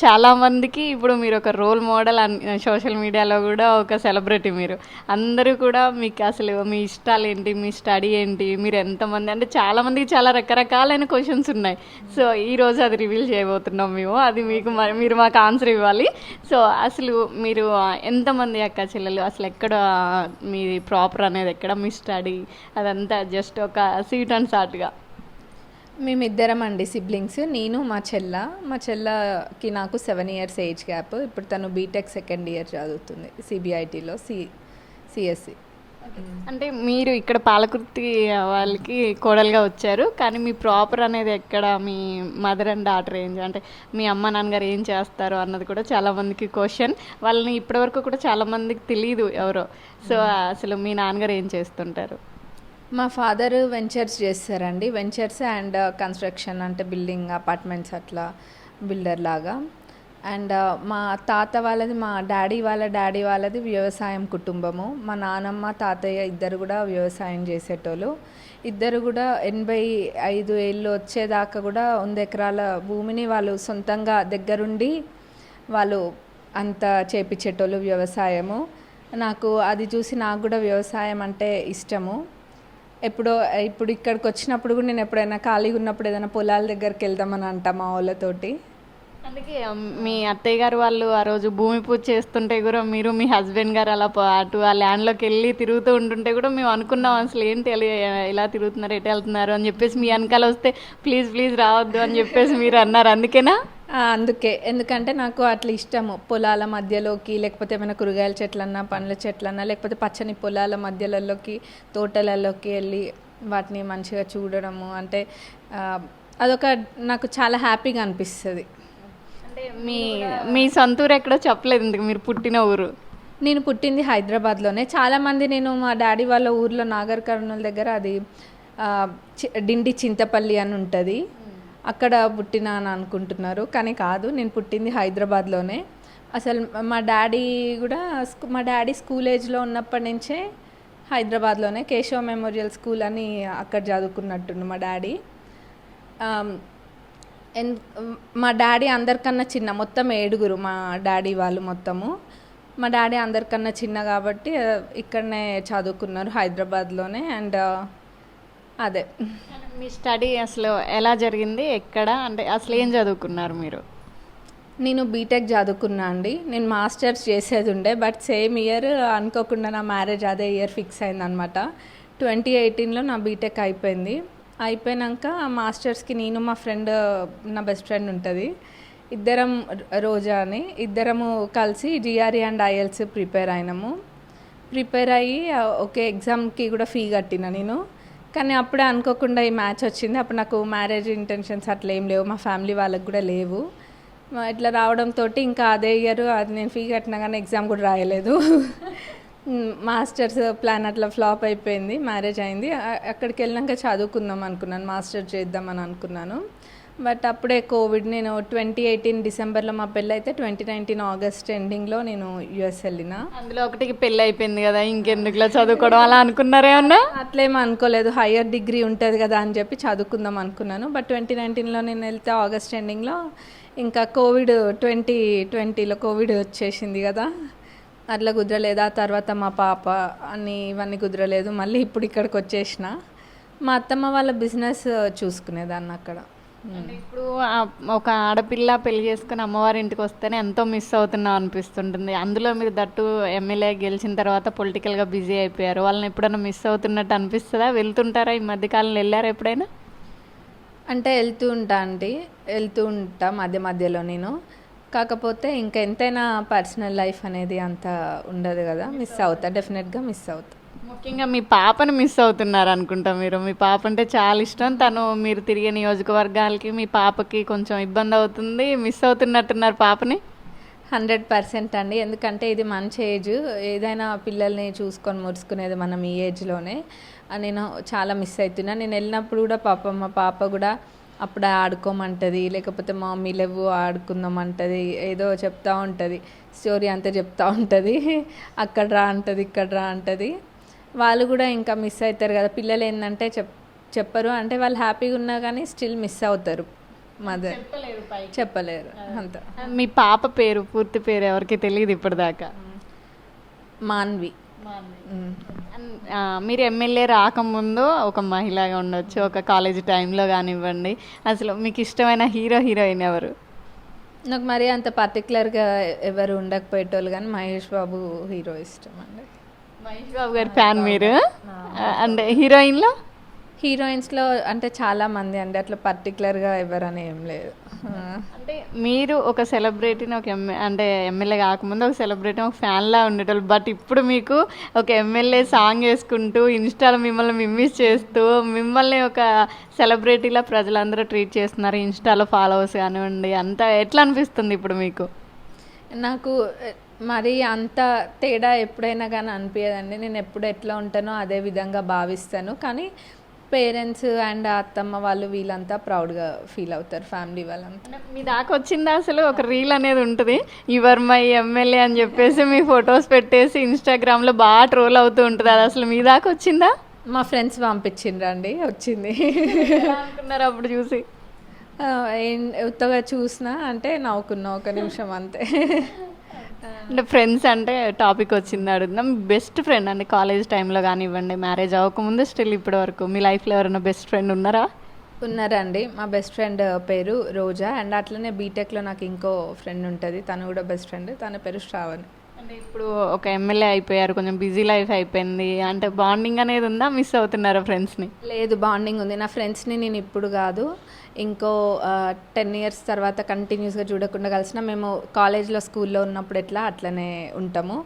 చాలా మందికి ఇప్పుడు మీరు ఒక రోల్ మోడల్ సోషల్ మీడియాలో కూడా ఒక సెలబ్రిటీ మీరు. అందరూ కూడా మీకు అసలు మీ ఇష్టాలేంటి, మీ స్టడీ ఏంటి, మీరు ఎంతమంది అంటే చాలా మందికి చాలా రకరకాలైన క్వశ్చన్స్ ఉన్నాయి. సో ఈరోజు అది రివీల్ చేయబోతున్నాం మేము. అది మీకు మీరు మాకు ఆన్సర్ ఇవ్వాలి. సో అసలు మీరు ఎంతమంది అక్క చెల్లెలు, అసలు ఎక్కడ మీది ప్రాపర్ అనేది, ఎక్కడ మీ స్టడీ, అదంతా జస్ట్ ఒక స్వీట్ అండ్ సాట్గా. మేమిద్దరం అండి సిబ్లింగ్స్. నేను మా చెల్లకి నాకు 7 years ఏజ్ గ్యాప్. ఇప్పుడు తను బీటెక్ సెకండ్ ఇయర్ చదువుతుంది సిబిఐటీలో సిఎస్సి. అంటే మీరు ఇక్కడ పాలకుర్తి వాళ్ళకి కోడలుగా వచ్చారు, కానీ మీ ప్రాపర్ అనేది ఎక్కడ, మీ మదర్ అండ్ డాటర్ ఏం అంటే మీ అమ్మ నాన్నగారు ఏం చేస్తారు అన్నది కూడా చాలామందికి క్వశ్చన్. వాళ్ళని ఇప్పటివరకు కూడా చాలామందికి తెలియదు ఎవరో. సో అసలు మీ నాన్నగారు ఏం చేస్తుంటారు? మా ఫాదర్ వెంచర్స్ చేస్తారండి. వెంచర్స్ అండ్ కన్స్ట్రక్షన్, అంటే బిల్డింగ్ అపార్ట్మెంట్స్ అట్లా బిల్డర్ లాగా. అండ్ మా తాత వాళ్ళది, మా డాడీ వాళ్ళది వ్యవసాయం కుటుంబము. మా నానమ్మ తాతయ్య ఇద్దరు కూడా వ్యవసాయం చేసేటోళ్ళు. ఇద్దరు కూడా 85 ఏళ్ళు వచ్చేదాకా కూడా 100 ఎకరాల భూమిని వాళ్ళు సొంతంగా దగ్గరుండి వాళ్ళు అంతా చేపించేటోళ్ళు వ్యవసాయము. నాకు అది చూసి నాకు కూడా వ్యవసాయం అంటే ఇష్టము. ఇప్పుడు ఇక్కడికి వచ్చినప్పుడు కూడా నేను ఎప్పుడైనా ఖాళీగా ఉన్నప్పుడు ఏదైనా పొలాల దగ్గరికి వెళ్దామని అంటా మా వాళ్ళతోటి. అందుకే మీ అత్తయ్య గారు వాళ్ళు ఆ రోజు భూమి పూజ చేస్తుంటే కూడా మీరు మీ హస్బెండ్ గారు అలా అటు ఆ ల్యాండ్లోకి వెళ్ళి తిరుగుతూ ఉంటుంటే కూడా మేము అనుకున్నాం అసలు ఏంటి ఎలా తిరుగుతున్నారు, ఎటు వెళ్తున్నారు అని చెప్పేసి మీ వెనకాల వస్తే ప్లీజ్ రావద్దు అని చెప్పేసి మీరు అన్నారు. అందుకేనా? అందుకే. ఎందుకంటే నాకు అట్లా ఇష్టము. పొలాల మధ్యలోకి, లేకపోతే ఏమైనా కూరగాయల చెట్లన్నా, పండ్ల చెట్లన్నా, లేకపోతే పచ్చని పొలాల మధ్యలలోకి, తోటలలోకి వెళ్ళి వాటిని మంచిగా చూడడము అంటే అదొక నాకు చాలా హ్యాపీగా అనిపిస్తుంది. అంటే మీ సొంత ఊరు ఎక్కడో చెప్పలేదు ఇందుకు, మీరు పుట్టిన ఊరు? నేను పుట్టింది హైదరాబాద్లోనే. చాలామంది నేను మా డాడీ వాళ్ళ ఊర్లో నాగర్ కర్నూల్ దగ్గర అది డిండి చింతపల్లి అని ఉంటుంది, అక్కడ పుట్టినా అని అనుకుంటున్నారు. కానీ కాదు, నేను పుట్టింది హైదరాబాద్లోనే. అసలు మా డాడీ స్కూల్ ఏజ్లో ఉన్నప్పటి నుంచే హైదరాబాద్లోనే కేశవ మెమోరియల్ స్కూల్ అని అక్కడ చదువుకున్నట్టుండు మా డాడీ. మా డాడీ అందరికన్నా చిన్న, మొత్తం 7 మా డాడీ వాళ్ళు మొత్తము. మా డాడీ అందరికన్నా చిన్న కాబట్టి ఇక్కడనే చదువుకున్నారు హైదరాబాద్లోనే. అండ్ అదే మీ స్టడీ అసలు ఎలా జరిగింది, ఎక్కడ, అంటే అసలు ఏం చదువుకున్నారు మీరు? నేను బీటెక్ చదువుకున్నా అండి. నేను మాస్టర్స్ చేసేది ఉండే, బట్ సేమ్ ఇయర్ అనుకోకుండా నా మ్యారేజ్ అదే ఇయర్ ఫిక్స్ అయిందనమాట. 2018లో నా బీటెక్ అయిపోయినాక మాస్టర్స్కి నేను, మా ఫ్రెండ్, నా బెస్ట్ ఫ్రెండ్ ఉంటుంది, ఇద్దరం రోజా అని ఇద్దరము కలిసి జిఆర్ఈ అండ్ ఐఎల్స్ ప్రిపేర్ అయ్యి ఓకే ఎగ్జామ్కి కూడా ఫీ కట్టిన నేను. కానీ అప్పుడే అనుకోకుండా ఈ మ్యాచ్ వచ్చింది. అప్పుడు నాకు మ్యారేజ్ ఇంటెన్షన్స్ అట్లా ఏం లేవు, మా ఫ్యామిలీ వాళ్ళకి కూడా లేవు. ఇట్లా రావడంతో ఇంకా అదే ఇయర్ అది నేను ఫీ కట్టినా కానీ ఎగ్జామ్ కూడా రాయలేదు. మాస్టర్స్ ప్లాన్ అట్లా ఫ్లాప్ అయిపోయింది, మ్యారేజ్ అయింది. అక్కడికి వెళ్ళాక చదువుకుందాం అనుకున్నాను, మాస్టర్స్ చేద్దామని అనుకున్నాను. బట్ అప్పుడే కోవిడ్. నేను 2018 డిసెంబర్లో మా పెళ్ళి అయితే 2019 ఆగస్ట్ ఎండింగ్లో నేను యుఎస్ వెళ్ళిన. అందులో ఒకటికి పెళ్ళి అయిపోయింది కదా, ఇంకెందుకులో చదువుకోవడం అలా అనుకున్నారేమన్నా? అట్లేమో అనుకోలేదు, హయ్యర్ డిగ్రీ ఉంటుంది కదా అని చెప్పి చదువుకుందాం అనుకున్నాను. బట్ 2019లో నేను వెళ్తే ఆగస్ట్ ఎండింగ్లో ఇంకా కోవిడ్ 2020లో కోవిడ్ వచ్చేసింది కదా, అట్లా కుదరలేదు. ఆ తర్వాత మా పాప ఇవన్నీ కుదరలేదు. మళ్ళీ ఇప్పుడు ఇక్కడికి వచ్చేసిన. మా అత్తమ్మ వాళ్ళ బిజినెస్ చూసుకునేదాన్ని అక్కడ. ఇప్పుడు ఒక ఆడపిల్ల పెళ్లి చేసుకుని అమ్మవారి ఇంటికి వస్తేనే ఎంతో మిస్ అవుతున్నాం అనిపిస్తుంటుంది. అందులో మీరు దట్టు ఎమ్మెల్యే గెలిచిన తర్వాత పొలిటికల్గా బిజీ అయిపోయారు. వాళ్ళని ఎప్పుడైనా మిస్ అవుతున్నట్టు అనిపిస్తుందా? వెళ్తుంటారా? ఈ మధ్యకాలంలో వెళ్ళారా ఎప్పుడైనా? అంటే వెళ్తూ ఉంటా మధ్యలో నేను. కాకపోతే ఇంకా ఎంతైనా పర్సనల్ లైఫ్ అనేది అంత ఉండదు కదా, డెఫినెట్గా మిస్ అవుతా. ముఖ్యంగా మీ పాపను మిస్ అవుతున్నారు అనుకుంటా మీరు. మీ పాప అంటే చాలా ఇష్టం. మీరు తిరిగే నియోజకవర్గాలకి మీ పాపకి కొంచెం ఇబ్బంది అవుతుంది, మిస్ అవుతున్నట్టున్నారు పాపని. 100% అండి. ఎందుకంటే ఇది మంచి ఏజ్, ఏదైనా పిల్లల్ని చూసుకొని మురుసుకునేది మనం ఈ ఏజ్లోనే. నేను చాలా మిస్ అవుతున్నా. నేను వెళ్ళినప్పుడు కూడా మా పాప కూడా అప్పుడు ఆడుకోమంటుంది, లేకపోతే మమ్మీ లేవు ఆడుకుందామంటుంది, ఏదో చెప్తూ ఉంటుంది, స్టోరీ అంతా చెప్తూ ఉంటుంది. అక్కడ రా అంటుంది, ఇక్కడ రా అంటుంది. వాళ్ళు కూడా ఇంకా మిస్ అవుతారు కదా. పిల్లలు ఏంటంటే చెప్పరు, అంటే వాళ్ళు హ్యాపీగా ఉన్నా కానీ స్టిల్ మిస్ అవుతారు. మదర్ చెప్పలేరు అంత. మీ పాప పేరు పూర్తి పేరు ఎవరికి తెలియదు ఇప్పటిదాకా. మాన్వి. మీరు ఎమ్మెల్యే రాకముందు ఒక మహిళగా ఉండొచ్చు, ఒక కాలేజ్ టైంలో కానివ్వండి, అసలు మీకు ఇష్టమైన హీరోయిన్ ఎవరు? నాకు మరీ అంత పర్టికులర్గా ఎవరు ఉండకపోయేటోళ్ళు, కానీ మహేష్ బాబు హీరో ఇష్టం అండి. మహేష్ బాబు గారి ఫ్యాన్ మీరు? అంటే హీరోయిన్స్లో అంటే చాలా మంది అండి, అట్లా పర్టికులర్గా ఎవరని ఏం లేదు. అంటే మీరు ఒక సెలబ్రిటీని ఒక అంటే ఎమ్మెల్యే కాకముందు ఒక సెలబ్రిటీ ఒక ఫ్యాన్లా ఉండేటోళ్ళు, బట్ ఇప్పుడు మీకు ఒక ఎమ్మెల్యే సాంగ్ వేసుకుంటూ ఇన్స్టాలో మిమ్మల్ని మిమ్మిస్ చేస్తూ మిమ్మల్ని ఒక సెలబ్రిటీలా ప్రజలందరూ ట్రీట్ చేస్తున్నారు, ఇన్స్టాలో ఫాలోవర్స్ కానివ్వండి, అంతా ఎట్లా అనిపిస్తుంది ఇప్పుడు మీకు? నాకు మరి అంత తేడా ఎప్పుడైనా కానీ అనిపించదండి. నేను ఎప్పుడు ఎట్లా ఉంటానో అదే విధంగా భావిస్తాను. కానీ పేరెంట్స్ అండ్ అత్తమ్మ వాళ్ళు వీళ్ళంతా ప్రౌడ్గా ఫీల్ అవుతారు, ఫ్యామిలీ వాళ్ళంతా. మీ దాకా వచ్చిందా అసలు ఒక రీల్ అనేది ఉంటుంది, యువర్ మై ఎమ్మెల్యే అని చెప్పేసి మీ ఫొటోస్ పెట్టేసి ఇన్స్టాగ్రామ్లో బాగా ట్రోల్ అవుతూ ఉంటుంది, అది అసలు మీ దాకా వచ్చిందా? మా ఫ్రెండ్స్ పంపించిండ్రండి, వచ్చింది. అనుకున్నారు అప్పుడు చూసి? ఉత్తగా చూసినా అంటే నవ్వుకున్నా ఒక నిమిషం అంతే. అంటే ఫ్రెండ్స్ అంటే టాపిక్ వచ్చింది అడుగుదాం. బెస్ట్ ఫ్రెండ్ అండి కాలేజ్ టైంలో కానివ్వండి, మ్యారేజ్ అవ్వకముందు స్టిల్ ఇప్పటి వరకు మీ లైఫ్లో ఎవరైనా బెస్ట్ ఫ్రెండ్ ఉన్నారా? ఉన్నారండి. మా బెస్ట్ ఫ్రెండ్ పేరు రోజా, అండ్ అట్లనే బీటెక్లో నాకు ఇంకో ఫ్రెండ్ ఉంటుంది, తను కూడా బెస్ట్ ఫ్రెండ్, తన పేరు శ్రావణి. అంటే ఇప్పుడు ఒక ఎమ్మెల్యే అయిపోయారు, కొంచెం బిజీ లైఫ్ అయిపోయింది, అంటే బాండింగ్ అనేది ఉందా, మిస్ అవుతున్నారా ఫ్రెండ్స్ని? లేదు, బాండింగ్ ఉంది. నా ఫ్రెండ్స్ని నేను ఇప్పుడు కాదు, ఇంకో 10 years తర్వాత కంటిన్యూస్గా చూడకుండా కలిసిన, మేము కాలేజ్లో స్కూల్లో ఉన్నప్పుడు ఎట్లా అట్లనే ఉంటాము.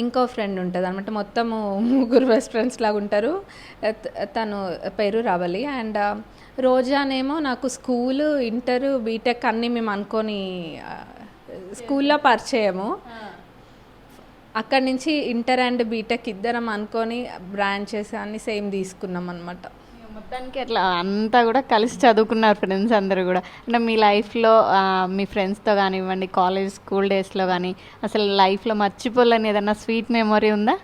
ఇంకో ఫ్రెండ్ ఉంటుంది అనమాట, మొత్తము 3 బెస్ట్ ఫ్రెండ్స్ లాగా ఉంటారు. తను పేరు రవలి. అండ్ రోజానేమో నాకు స్కూలు, ఇంటరు, బీటెక్ అన్నీ మేము అనుకొని స్కూల్లో పరిచయము. అక్కడి నుంచి ఇంటర్ అండ్ బీటెక్ ఇద్దరం అనుకొని బ్రాంచెస్ అన్నీ సేమ్ తీసుకున్నాం అనమాట. మొత్తానికి అట్లా అంతా కూడా కలిసి చదువుకున్నారు ఫ్రెండ్స్ అందరూ కూడా. అంటే మీ లైఫ్లో మీ ఫ్రెండ్స్తో కానివ్వండి, కాలేజ్ స్కూల్ డేస్లో కానీ అసలు లైఫ్లో మర్చిపోలేని ఏదన్నా స్వీట్ మెమొరీ ఉందా?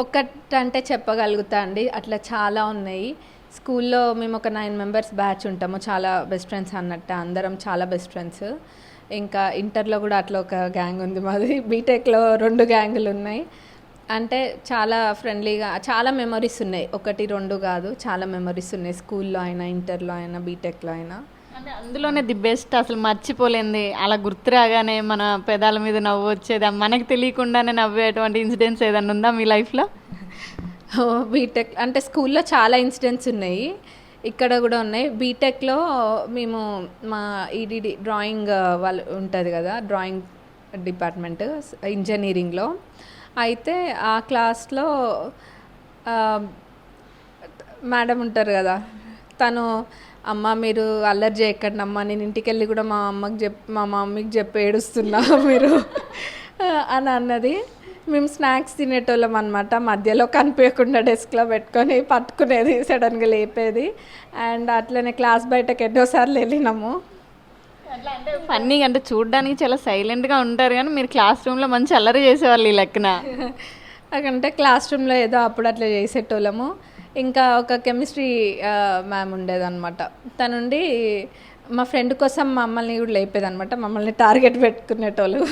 ఒక్కటంటే చెప్పగలుగుతా అండి, అట్లా చాలా ఉన్నాయి. స్కూల్లో మేము ఒక 9 members బ్యాచ్ ఉంటాము, చాలా బెస్ట్ ఫ్రెండ్స్ అన్నట్టు, అందరం చాలా బెస్ట్ ఫ్రెండ్స్. ఇంకా ఇంటర్లో కూడా అట్లా ఒక గ్యాంగ్ ఉంది మాది, బీటెక్లో 2 గ్యాంగులు ఉన్నాయి. అంటే చాలా ఫ్రెండ్లీగా చాలా మెమరీస్ ఉన్నాయి, 1 2 కాదు, చాలా మెమరీస్ ఉన్నాయి, స్కూల్లో అయినా, ఇంటర్లో అయినా, బీటెక్లో అయినా. అంటే అందులోనే ది బెస్ట్ అసలు మర్చిపోలేంది, అలా గుర్తురాగానే మన పెదాల మీద నవ్వు వచ్చేది, మనకు తెలియకుండానే నవ్వేటువంటి ఇన్సిడెంట్స్ ఏదన్నా ఉందా మీ లైఫ్లో? బీటెక్ అంటే స్కూల్లో చాలా ఇన్సిడెంట్స్ ఉన్నాయి, ఇక్కడ కూడా ఉన్నాయి. బీటెక్లో మేము మా ఈడీడీ డ్రాయింగ్ వాళ్ళు ఉంటుంది కదా, డ్రాయింగ్ డిపార్ట్మెంట్ ఇంజనీరింగ్లో, అయితే ఆ క్లాస్లో మేడం ఉంటారు కదా, తను అమ్మ మీరు అల్లరి చేయకండి అమ్మ, నేను ఇంటికి వెళ్ళి కూడా మా మమ్మీకి చెప్పి ఏడుస్తున్నా మీరు అని అన్నది. మేము స్నాక్స్ తినేటోళ్ళం అనమాట, మధ్యలో కనిపించకుండా డెస్క్లో పెట్టుకొని పట్టుకునేది, సడన్గా లేపేది. అండ్ అట్లనే క్లాస్ బయటకు ఎన్నోసార్లు వెళ్ళినాము. అట్లా అంటే ఫన్నీ, అంటే చూడడానికి చాలా సైలెంట్గా ఉంటారు కానీ మీరు క్లాస్ రూమ్లో మంచి అల్లరి చేసేవాళ్ళు ఈ లెక్కన. అంటే క్లాస్ రూమ్లో ఏదో అప్పుడు అట్లా చేసేటోళ్ళము. ఇంకా ఒక కెమిస్ట్రీ మ్యామ్ ఉండేదన్నమాట, తనుండి మా ఫ్రెండ్ కోసం మమ్మల్ని కూడా లేపేదన్నమాట, మమ్మల్ని టార్గెట్ పెట్టుకునేటోళ్ళు.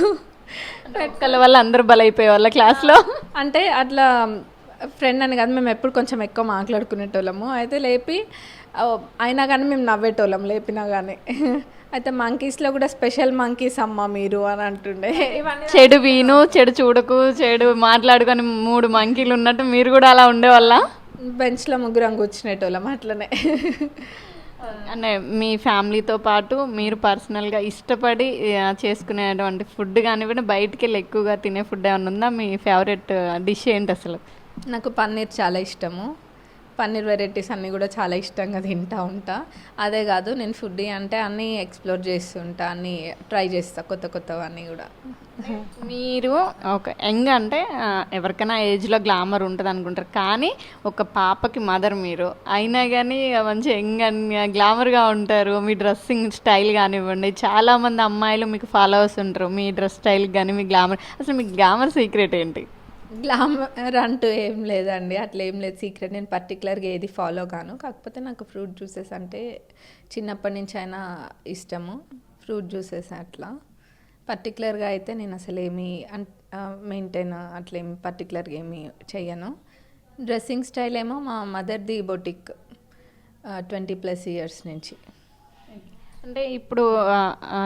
ఒక్కళ్ళ వల్ల అందరూ బలైపోయే వాళ్ళ క్లాస్లో. అంటే అట్లా ఫ్రెండ్ అని కాదు, మేము ఎప్పుడు కొంచెం ఎక్కువ మాట్లాడుకునేటోళ్ళము. అయితే లేపి అయినా కానీ మేము నవ్వేటోళ్ళం లేపినా కానీ. అయితే మంకీస్లో కూడా స్పెషల్ మంకీస్ అమ్మ మీరు అని అంటుండే. చెడు వీను, చెడు చూడకు, చెడు మాట్లాడుకొని 3 మంకీలు ఉన్నట్టు మీరు కూడా అలా ఉండేవాళ్ళ? బెంచ్లో 3 కూర్చునేటోళ్ళం అట్లనే. అంటే మీ ఫ్యామిలీతో పాటు మీరు పర్సనల్గా ఇష్టపడి చేసుకునేటువంటి ఫుడ్ కానివ్వండి, బయటికి వెళ్ళి ఎక్కువగా తినే ఫుడ్ ఏమైనా ఉందా? మీ ఫేవరెట్ డిష్ ఏంటి అసలు? నాకు పన్నీర్ చాలా ఇష్టము, పన్నీర్ వెరైటీస్ అన్నీ కూడా చాలా ఇష్టంగా తింటూ ఉంటా. అదే కాదు, నేను ఫుడ్ అంటే అన్నీ ఎక్స్ప్లోర్ చేస్తుంటా, అన్నీ ట్రై చేస్తా, కొత్తవన్నీ కూడా. మీరు ఒక యంగ్ అంటే ఎవరికైనా ఏజ్లో గ్లామర్ ఉంటుంది అనుకుంటారు, కానీ ఒక పాపకి మదర్ మీరు అయినా కానీ మంచి యంగ్ అండ్ గ్లామర్గా ఉంటారు. మీ డ్రెస్సింగ్ స్టైల్ కానివ్వండి, చాలామంది అమ్మాయిలు మీకు ఫాలోవర్స్ ఉంటారు మీ డ్రెస్ స్టైల్ కానీ, మీ గ్లామర్, అసలు మీ గ్లామర్ సీక్రెట్ ఏంటి? గ్లామర్ అంటూ ఏం లేదండి, అట్లా ఏం లేదు సీక్రెట్. నేను పర్టికులర్గా ఏది ఫాలో కాను, కాకపోతే నాకు ఫ్రూట్ జ్యూసెస్ అంటే చిన్నప్పటి నుంచి అయినా ఇష్టము, ఫ్రూట్ జ్యూసెస్ అట్లా. పర్టికులర్గా అయితే నేను అసలు ఏమీ మెయింటైన్ అట్లా ఏమి పర్టికులర్గా ఏమీ చెయ్యను. డ్రెస్సింగ్ స్టైల్ ఏమో మా మదర్ది బొటిక్ 20+ ఇయర్స్ నుంచి. అంటే ఇప్పుడు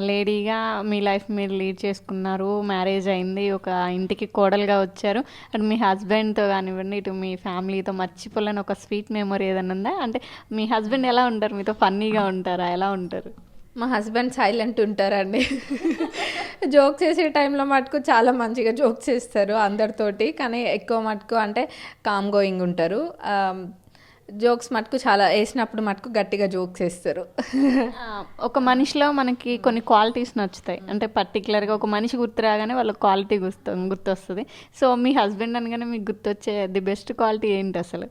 లేడీగా మీ లైఫ్ మీరు లీడ్ చేసుకున్నారు, మ్యారేజ్ అయింది, ఒక ఇంటికి కోడలుగా వచ్చారు. అటు మీ హస్బెండ్తో కానివ్వండి, ఇటు మీ ఫ్యామిలీతో మర్చిపోలేని ఒక స్వీట్ మెమొరీ ఏదైనా ఉందా? అంటే మీ హస్బెండ్ ఎలా ఉంటారు, మీతో ఫన్నీగా ఉంటారా, ఎలా ఉంటారు? మా హస్బెండ్ సైలెంట్ ఉంటారండి. జోక్స్ చేసే టైంలో మటుకు చాలా మంచిగా జోక్స్ చేస్తారు అందరితోటి, కానీ ఎక్కువ మటుకు అంటే కామ్ గోయింగ్ ఉంటారు. జోక్స్ మటుకు చాలా వేసినప్పుడు మటుకు గట్టిగా జోక్స్ వేస్తారు. ఒక మనిషిలో మనకి కొన్ని క్వాలిటీస్ నచ్చుతాయి. అంటే పర్టికులర్గా ఒక మనిషి గుర్తు రాగానే వాళ్ళ క్వాలిటీ గుర్తొస్తుంది. సో మీ హస్బెండ్ అనగానే మీకు గుర్తొచ్చే ది బెస్ట్ క్వాలిటీ ఏంటి అసలు?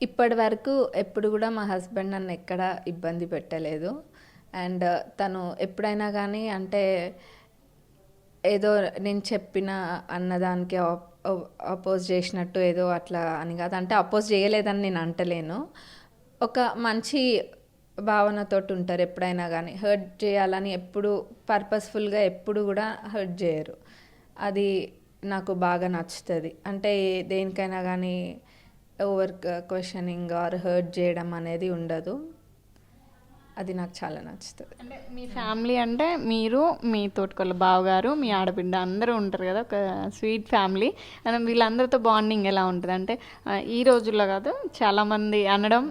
ఇప్పటి వరకు ఎప్పుడు కూడా మా హస్బెండ్ నన్ను ఎక్కడ ఇబ్బంది పెట్టలేదు. అండ్ తను ఎప్పుడైనా కానీ అంటే ఏదో నేను చెప్పిన అన్నదానికి అపోజ్ చేసినట్టు ఏదో అట్లా అని కాదు, అంటే అపోజ్ చేయలేదని నేను అంటలేను. ఒక మంచి భావనతోటి ఉంటారు ఎప్పుడైనా కానీ. హర్ట్ చేయాలని ఎప్పుడు పర్పస్ఫుల్గా ఎప్పుడు కూడా హర్ట్ చేయరు. అది నాకు బాగా నచ్చుతుంది. అంటే దేనికైనా కానీ ఓవర్ క్వశ్చనింగ్ ఆర్ హర్ట్ చేయడం అనేది ఉండదు. అది నాకు చాలా నచ్చుతుంది. అంటే మీ ఫ్యామిలీ అంటే మీరు, మీ తోటికోళ్ళ బావగారు, మీ ఆడబిడ్డ అందరూ ఉంటారు కదా, ఒక స్వీట్ ఫ్యామిలీ. అండ్ వీళ్ళందరితో బాండింగ్ ఎలా ఉంటుంది? అంటే ఈ రోజుల్లో కాదు, చాలామంది అనడం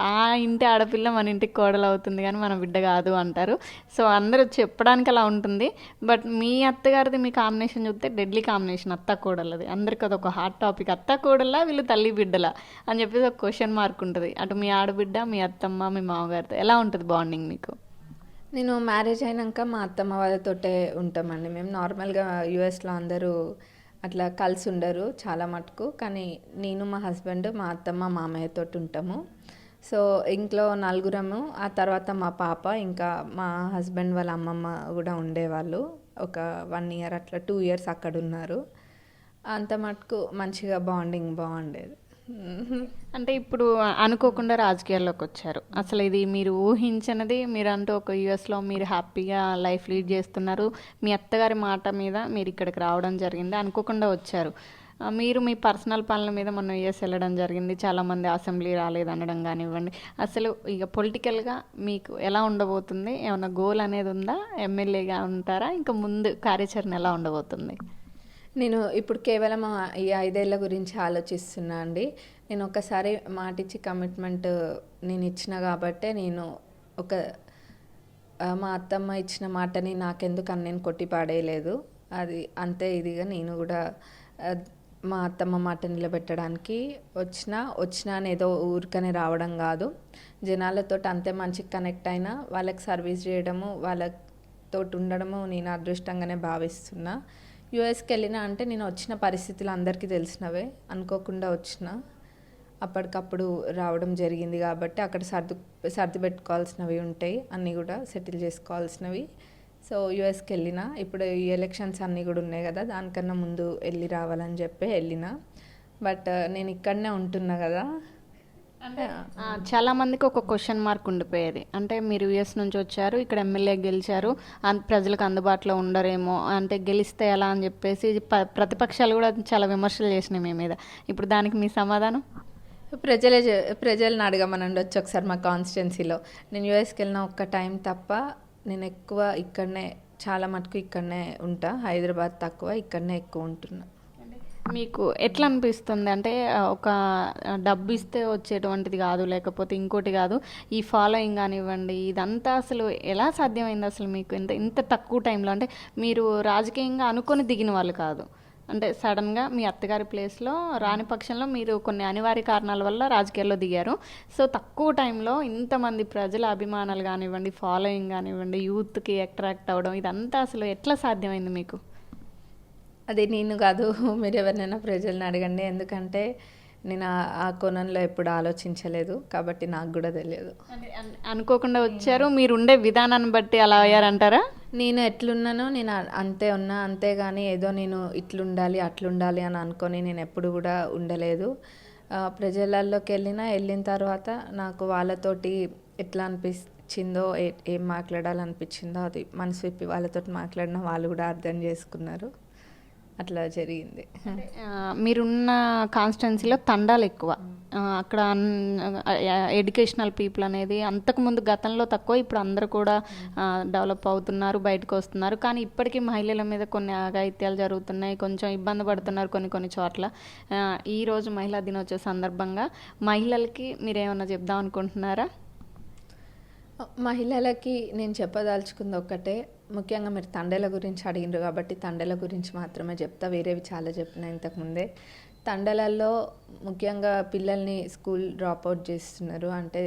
ఆ ఇంటి ఆడపిల్ల మన ఇంటికి కోడలు అవుతుంది కానీ మన బిడ్డ కాదు అంటారు. సో అందరూ చెప్పడానికి అలా ఉంటుంది. బట్ మీ అత్తగారిది మీ కాంబినేషన్ చూస్తే డెడ్లీ కాంబినేషన్, అత్త కోడలది. అందరికి అదొక హాట్ టాపిక్. అత్త కోడలా వీళ్ళు తల్లి బిడ్డలా అని చెప్పేసి ఒక క్వశ్చన్ మార్క్ ఉంటుంది. అటు మీ ఆడబిడ్డ, మీ అత్తమ్మ, మీ మామగారితో ఎలా ఉంటుంది బాండింగ్ మీకు? నేను మ్యారేజ్ అయినాక మా అత్తమ్మ వాళ్ళతోటే ఉంటామండి. మేము నార్మల్గా యూఎస్లో అందరూ అట్లా కలిసి ఉండరు చాలా మటుకు, కానీ నేను, మా హస్బెండ్, మా అత్తమ్మ, మామయ్యతో ఉంటాము. సో ఇంట్లో నలుగురము. ఆ తర్వాత మా పాప, ఇంకా మా హస్బెండ్ వాళ్ళ అమ్మమ్మ కూడా ఉండేవాళ్ళు. ఒక 1 ఇయర్ అట్లా 2 ఇయర్స్ అక్కడ ఉన్నారు. అంత మటుకు మంచిగా బాండింగ్ బాగుండేది. అంటే ఇప్పుడు అనుకోకుండా రాజకీయాల్లోకి వచ్చారు. అసలు ఇది మీరు ఊహించినది. మీరు అంటూ ఒక యూఎస్లో మీరు హ్యాపీగా లైఫ్ లీడ్ చేస్తున్నారు. మీ అత్తగారి మాట మీద మీరు ఇక్కడికి రావడం జరిగింది, అనుకోకుండా వచ్చారు. మీరు మీ పర్సనల్ పనుల మీద మొన్న యూఎస్ వెళ్ళడం జరిగింది. చాలామంది అసెంబ్లీ రాలేదు అనడం కానివ్వండి. అసలు ఇక పొలిటికల్గా మీకు ఎలా ఉండబోతుంది? ఏమైనా గోల్ అనేది ఉందా? ఎమ్మెల్యేగా ఉంటారా? ఇంకా ముందు కార్యాచరణ ఎలా ఉండబోతుంది? నేను ఇప్పుడు కేవలం ఈ 5 ఏళ్ళ గురించి ఆలోచిస్తున్నా అండి. నేను ఒకసారి మాటిచ్చి కమిట్మెంట్ నేను ఇచ్చిన కాబట్టే నేను ఒక మా అత్తమ్మ ఇచ్చిన మాటని నాకెందుకు అని నేను కొట్టి పాడేయలేదు. అది అంతే ఇదిగా నేను కూడా మా అత్తమ్మ మాట నిలబెట్టడానికి వచ్చినా అని ఏదో ఊరికనే రావడం కాదు. జనాలతో అంతే మంచిగా కనెక్ట్ అయినా వాళ్ళకి సర్వీస్ చేయడము, వాళ్ళతో ఉండడము నేను అదృష్టంగానే భావిస్తున్నా. యూఎస్కి వెళ్ళినా అంటే నేను వచ్చిన పరిస్థితులు అందరికీ తెలిసినవే, అనుకోకుండా వచ్చిన, అప్పటికప్పుడు రావడం జరిగింది కాబట్టి అక్కడ సర్ది పెట్టుకోవాల్సినవి ఉంటాయి, అన్నీ కూడా సెటిల్ చేసుకోవాల్సినవి. సో యూఎస్కి వెళ్ళిన. ఇప్పుడు ఈ ఎలక్షన్స్ అన్నీ కూడా ఉన్నాయి కదా, దానికన్నా ముందు వెళ్ళి రావాలని చెప్పి వెళ్ళిన. బట్ నేను ఇక్కడనే ఉంటున్నా కదా. అంటే చాలా మందికి ఒక క్వశ్చన్ మార్క్ ఉండిపోయేది. అంటే మీరు యూఎస్ నుంచి వచ్చారు, ఇక్కడ ఎమ్మెల్యే గెలిచారు, ప్రజలకు అందుబాటులో ఉండరేమో, అంటే గెలిస్తే ఎలా అని చెప్పేసి ప్రతిపక్షాలు కూడా చాలా విమర్శలు చేసినాయి మీ మీద. ఇప్పుడు దానికి మీ సమాధానం? ప్రజలను అడగమనండి వచ్చి ఒకసారి మా కాన్స్టిట్యున్సీలో. నేను యూఎస్కి వెళ్ళిన ఒక్క టైం తప్ప నేను ఎక్కువ ఇక్కడనే, చాలా మటుకు ఇక్కడనే ఉంటా. హైదరాబాద్ తక్కువ, ఇక్కడనే ఎక్కువ ఉంటున్నా. మీకు ఎట్లా అనిపిస్తుంది? అంటే ఒక డబ్బు ఇస్తే వచ్చేటువంటిది కాదు, లేకపోతే ఇంకోటి కాదు, ఈ ఫాలోయింగ్ కానివ్వండి, ఇదంతా అసలు ఎలా సాధ్యమైంది అసలు మీకు ఇంత తక్కువ టైంలో? అంటే మీరు రాజకీయంగా అనుకొని దిగిన వాళ్ళు కాదు, అంటే సడన్గా మీ అత్తగారి ప్లేస్లో రాని పక్షంలో మీరు కొన్ని అనివార్య కారణాల వల్ల రాజకీయాల్లో దిగారు. సో తక్కువ టైంలో ఇంతమంది ప్రజల అభిమానాలు కానివ్వండి, ఫాలోయింగ్ కానివ్వండి, యూత్కి అట్రాక్ట్ అవ్వడం, ఇదంతా అసలు ఎట్లా సాధ్యమైంది మీకు? అది నేను కాదు, మీరు ఎవరినైనా ప్రజల్ని అడగండి. ఎందుకంటే నేను ఆ కోణంలో ఎప్పుడు ఆలోచించలేదు కాబట్టి నాకు కూడా తెలియదు. అనుకోకుండా వచ్చారు, మీరు ఉండే విధానాన్ని బట్టి అలా అయ్యారంటారా? నేను ఎట్లున్నానో నేను అంతే ఉన్నా, అంతేగాని ఏదో నేను ఇట్లుండాలి అట్లుండాలి అని అనుకొని నేను ఎప్పుడు కూడా ఉండలేదు. ప్రజలలోకి వెళ్ళిన తర్వాత నాకు వాళ్ళతోటి ఎట్లా అనిపించిందో ఏం మాట్లాడాలనిపించిందో అది మనసు విప్పి వాళ్ళతో మాట్లాడిన వాళ్ళు కూడా అర్థం చేసుకున్నారు. అట్లా జరిగింది. మీరున్న కాన్స్టిట్యున్సీలో తండాలు ఎక్కువ. అక్కడ ఎడ్యుకేషనల్ పీపుల్ అనేది అంతకుముందు గతంలో తక్కువ, ఇప్పుడు అందరూ కూడా డెవలప్ అవుతున్నారు, బయటకు వస్తున్నారు. కానీ ఇప్పటికీ మహిళల మీద కొన్ని అఘాయిత్యాలు జరుగుతున్నాయి, కొంచెం ఇబ్బంది పడుతున్నారు కొన్ని చోట్ల. ఈరోజు మహిళా దినోత్సవ సందర్భంగా మహిళలకి మీరేమన్నా చెప్దాం అనుకుంటున్నారా? మహిళలకి నేను చెప్పదలుచుకుంది ఒక్కటే, ముఖ్యంగా మీరు తండేల గురించి అడిగినారు కాబట్టి తండేల గురించి మాత్రమే చెప్తా. వేరేవి చాలా చెప్పిన ఇంతకుముందే. తండలలో ముఖ్యంగా పిల్లల్ని స్కూల్ డ్రాప్ అవుట్ చేస్తున్నారు. అంటే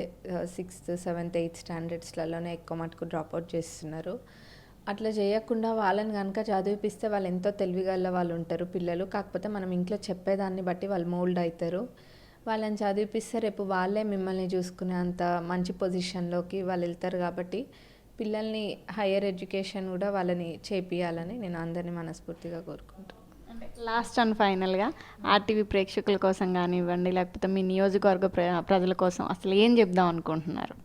6th, 7th, 8th స్టాండర్డ్స్లలోనే ఎక్కువ మటుకు డ్రాప్ అవుట్ చేస్తున్నారు. అట్లా చేయకుండా వాళ్ళని కనుక చదివిపిస్తే వాళ్ళు ఎంతో తెలివిగల వాళ్ళు ఉంటారు పిల్లలు. కాకపోతే మనం ఇంట్లో చెప్పేదాన్ని బట్టి వాళ్ళు మోల్డ్ అవుతారు. వాళ్ళని చదివిపిస్తే రేపు వాళ్ళే మిమ్మల్ని చూసుకునే అంత మంచి పొజిషన్లోకి వాళ్ళు వెళ్తారు. కాబట్టి పిల్లల్ని హయ్యర్ ఎడ్యుకేషన్ కూడా వాళ్ళని చేపియాలని నేను అందరినీ మనస్ఫూర్తిగా కోరుకుంటాను. లాస్ట్ అండ్ ఫైనల్గా ఆర్టీవీ ప్రేక్షకుల కోసం కానివ్వండి, లేకపోతే మీ నియోజకవర్గ ప్రజల కోసం అసలు ఏం చెప్దాం అనుకుంటున్నారు?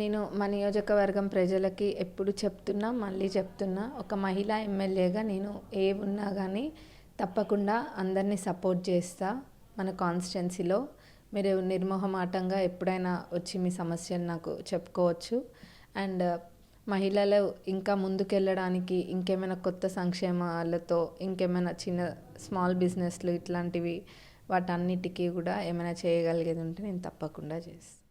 నేను మా నియోజకవర్గం ప్రజలకి ఎప్పుడు చెప్తున్నా, మళ్ళీ చెప్తున్నా, ఒక మహిళా ఎమ్మెల్యేగా నేను ఏ ఉన్నా కానీ తప్పకుండా అందరినీ సపోర్ట్ చేస్తా. మన కాన్స్టిట్యున్సీలో మీరు నిర్మోహమాటంగా ఎప్పుడైనా వచ్చి మీ సమస్యలు నాకు చెప్పుకోవచ్చు. అండ్ మహిళలు ఇంకా ముందుకెళ్ళడానికి ఇంకేమైనా కొత్త సంక్షేమాలతో, ఇంకేమైనా చిన్న స్మాల్ బిజినెస్లు ఇట్లాంటివి వాటన్నిటికీ కూడా ఏమైనా చేయగలిగేది ఉంటే నేను తప్పకుండా చేస్తాను.